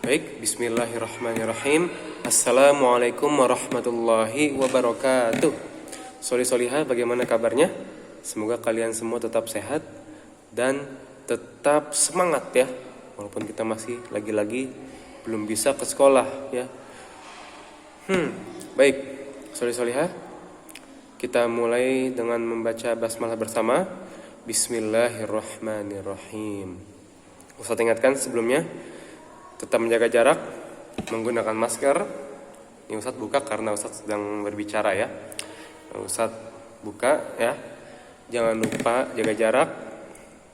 Baik, bismillahirrahmanirrahim. Assalamualaikum warahmatullahi wabarakatuh. Solihah, bagaimana kabarnya? Semoga kalian semua tetap sehat dan tetap semangat ya. Walaupun kita masih lagi-lagi belum bisa ke sekolah ya. Baik, solihah. Kita mulai dengan membaca basmalah bersama. Bismillahirrahmanirrahim. Ustaz ingatkan sebelumnya, tetap menjaga jarak, menggunakan masker. Ini Ustaz buka karena Ustaz sedang berbicara ya. Ustaz buka ya. Jangan lupa jaga jarak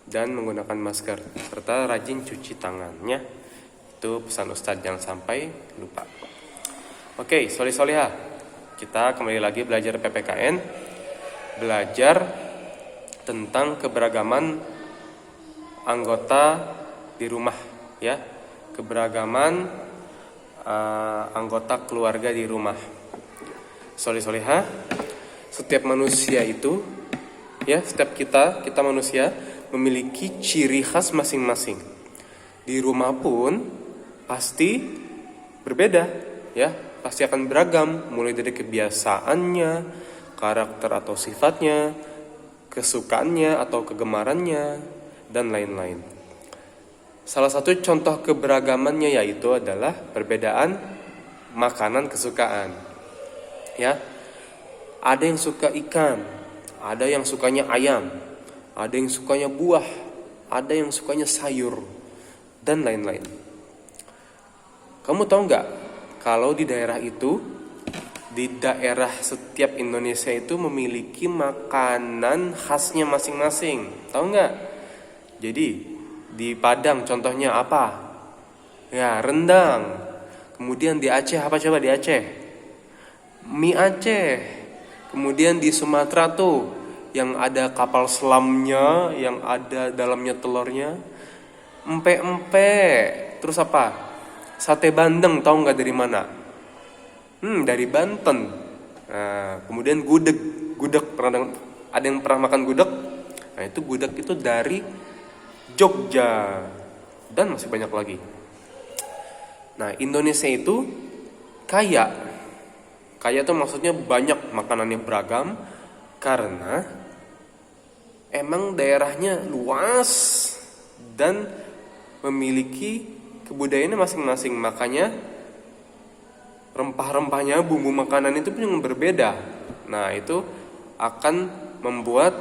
dan menggunakan masker serta rajin cuci tangannya. Itu pesan Ustaz, jangan sampai lupa. Oke, solihah. Kita kembali lagi belajar PPKN. Belajar tentang keberagaman anggota di rumah ya. Keberagaman anggota keluarga di rumah. Solihah, setiap manusia itu ya, setiap kita manusia memiliki ciri khas masing-masing. Di rumah pun pasti berbeda ya, pasti akan beragam, mulai dari kebiasaannya, karakter atau sifatnya, kesukaannya atau kegemarannya, dan lain-lain. Salah satu contoh keberagamannya yaitu adalah perbedaan makanan kesukaan. Ya. Ada yang suka ikan, ada yang sukanya ayam, ada yang sukanya buah, ada yang sukanya sayur, dan lain-lain. Kamu tahu nggak kalau di daerah itu, di daerah setiap Indonesia itu memiliki makanan khasnya masing-masing. Tahu nggak? Jadi di Padang contohnya apa? Ya, rendang. Kemudian di Aceh apa coba di Aceh? Mie Aceh. Kemudian di Sumatera tuh yang ada kapal selamnya, yang ada dalamnya telurnya. Empek-empek. Terus apa? Sate bandeng, tahu nggak dari mana? Dari Banten. Nah, kemudian gudeg. Ada yang pernah makan gudeg? Nah, itu gudeg itu dari Jogja, dan masih banyak lagi. Nah, Indonesia itu kaya itu maksudnya banyak makanannya beragam karena emang daerahnya luas dan memiliki kebudayaannya masing-masing. Makanya rempah-rempahnya, bumbu makanan itu pun yang berbeda. Nah, itu akan membuat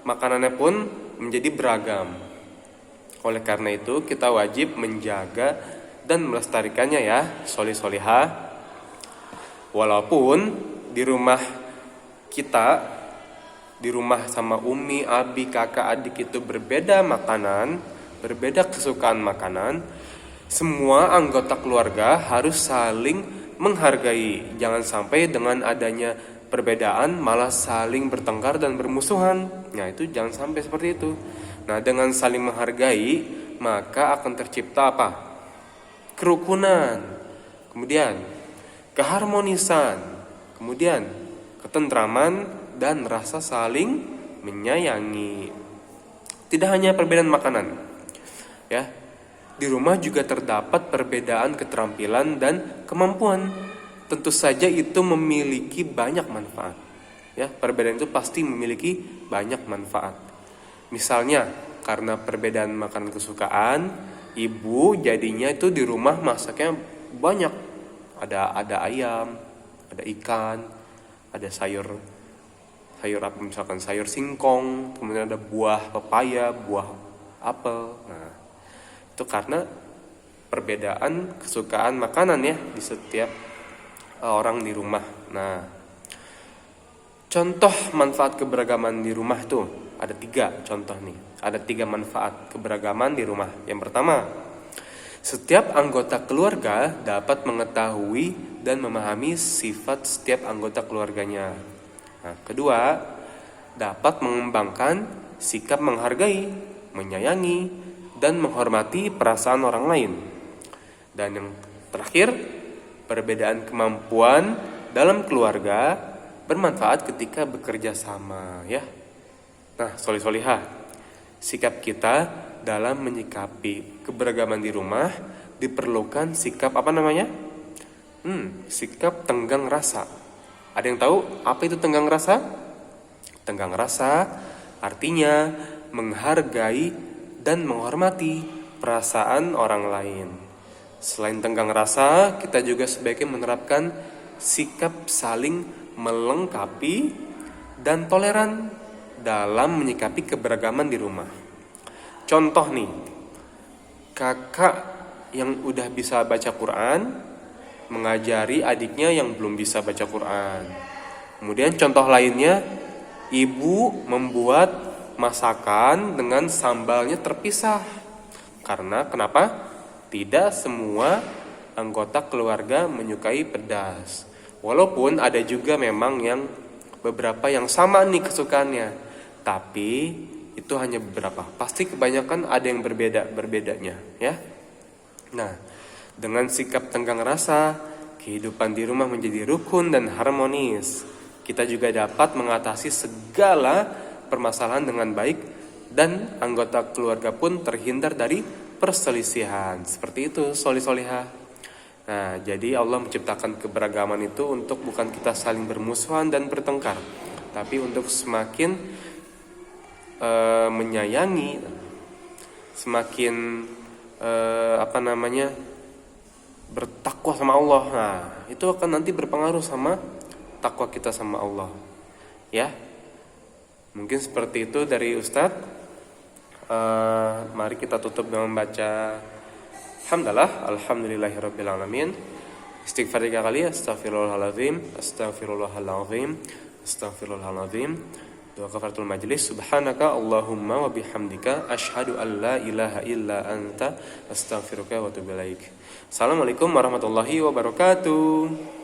makanannya pun menjadi beragam. Oleh karena itu kita wajib menjaga dan melestarikannya ya, solihah. Walaupun di rumah kita, di rumah sama umi, abi, kakak, adik itu berbeda makanan, berbeda kesukaan makanan, semua anggota keluarga harus saling menghargai. Jangan sampai dengan adanya perbedaan malah saling bertengkar dan bermusuhan. Nah, itu jangan sampai seperti itu. Nah, dengan saling menghargai, maka akan tercipta apa? Kerukunan. Kemudian, keharmonisan. Kemudian, ketentraman dan rasa saling menyayangi. Tidak hanya perbedaan makanan. Ya. Di rumah juga terdapat perbedaan keterampilan dan kemampuan. Tentu saja itu memiliki banyak manfaat. Ya, perbedaan itu pasti memiliki banyak manfaat. Misalnya, karena perbedaan makanan kesukaan, ibu jadinya itu di rumah masaknya banyak. Ada ayam, ada ikan, ada sayur apa misalkan sayur singkong, kemudian ada buah pepaya, buah apel. Nah, itu karena perbedaan kesukaan makanan ya di setiap orang di rumah. Nah, contoh manfaat keberagaman di rumah tuh ada 3 contoh nih. Ada 3 manfaat keberagaman di rumah. Yang pertama, setiap anggota keluarga dapat mengetahui dan memahami sifat setiap anggota keluarganya. Nah, kedua, dapat mengembangkan sikap menghargai, menyayangi, dan menghormati perasaan orang lain. Dan yang terakhir, perbedaan kemampuan dalam keluarga bermanfaat ketika bekerja sama ya. Nah, solihah, sikap kita dalam menyikapi keberagaman di rumah diperlukan sikap apa namanya? Sikap tenggang rasa. Ada yang tahu apa itu tenggang rasa? Tenggang rasa artinya menghargai dan menghormati perasaan orang lain. Selain tenggang rasa, kita juga sebaiknya menerapkan sikap saling melengkapi dan toleran dalam menyikapi keberagaman di rumah. Contoh nih, kakak yang udah bisa baca Quran mengajari adiknya yang belum bisa baca Quran. Kemudian contoh lainnya, ibu membuat masakan dengan sambalnya terpisah. Karena kenapa? Tidak semua anggota keluarga menyukai pedas. Walaupun ada juga memang yang beberapa yang sama nih kesukaannya, tapi itu hanya beberapa. Pasti kebanyakan ada yang berbedanya, ya. Nah, dengan sikap tenggang rasa, kehidupan di rumah menjadi rukun dan harmonis. Kita juga dapat mengatasi segala permasalahan dengan baik dan anggota keluarga pun terhindar dari perselisihan. Seperti itu, solih-solihah. Nah, jadi Allah menciptakan keberagaman itu untuk bukan kita saling bermusuhan dan bertengkar, tapi untuk semakin menyayangi, semakin bertakwa sama Allah. Nah, itu akan nanti berpengaruh sama takwa kita sama Allah. Ya, mungkin seperti itu dari Ustadz. Mari kita tutup dengan membaca Hamdalah, alhamdulillahirabbil alamin. Istighfar 3 kali, astaghfirullahalazim, astaghfirullahalazim, astaghfirullahalazim. Doa kafaratul majlis, subhanaka Allahumma wa bihamdika asyhadu an la ilaha illa anta astaghfiruka wa atubu ilaik. Assalamualaikum warahmatullahi wabarakatuh.